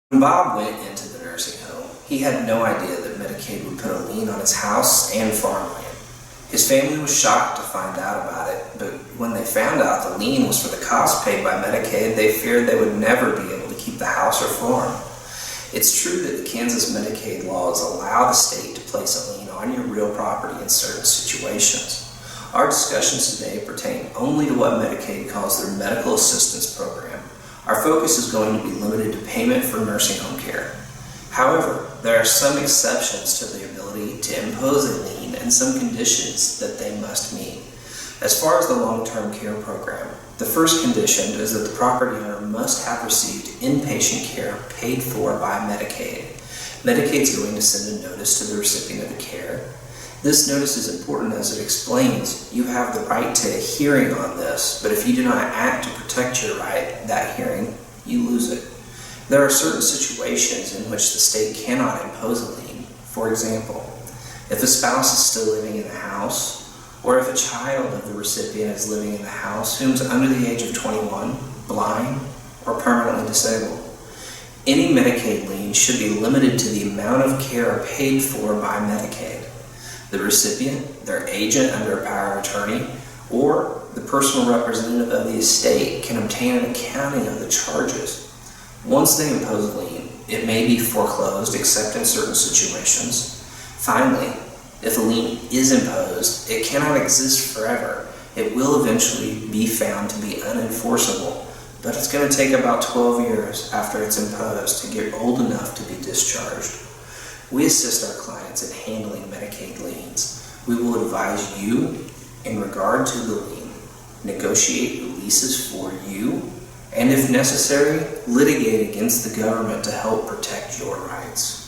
When Bob went into the nursing home, he had no idea that Medicaid would put a lien on his house and farmland. His family was shocked to find out about it, but when they found out the lien was for the cost paid by Medicaid, they feared they would never be able to keep the house or farm. It's true that the Kansas Medicaid laws allow the state to place a lien on your real property in certain situations. Our discussions today pertain only to what Medicaid calls their medical assistance program. Our focus is going to be limited to payment for nursing home care. However, there are some exceptions to the ability to impose a lien and some conditions that they must meet. As far as the long-term care program, the first condition is that the property owner must have received inpatient care paid for by Medicaid. Medicaid is going to send a notice to the recipient of the care. This notice is important as it explains you have the right to a hearing on this, but if you do not act to protect your right, that hearing, you lose it. There are certain situations in which the state cannot impose a lien. For example, if a spouse is still living in the house, or if a child of the recipient is living in the house whom is under the age of 21, blind, or permanently disabled. Any Medicaid lien should be limited to the amount of care paid for by Medicaid. The recipient, their agent under a power of attorney, or the personal representative of the estate can obtain an accounting of the charges. Once they impose a lien, it may be foreclosed except in certain situations. Finally, if a lien is imposed, it cannot exist forever. It will eventually be found to be unenforceable, but it's going to take about 12 years after it's imposed to get old enough to be discharged. We assist our clients in handling Medicaid liens. We will advise you in regard to the lien, negotiate releases for you, and if necessary, litigate against the government to help protect your rights.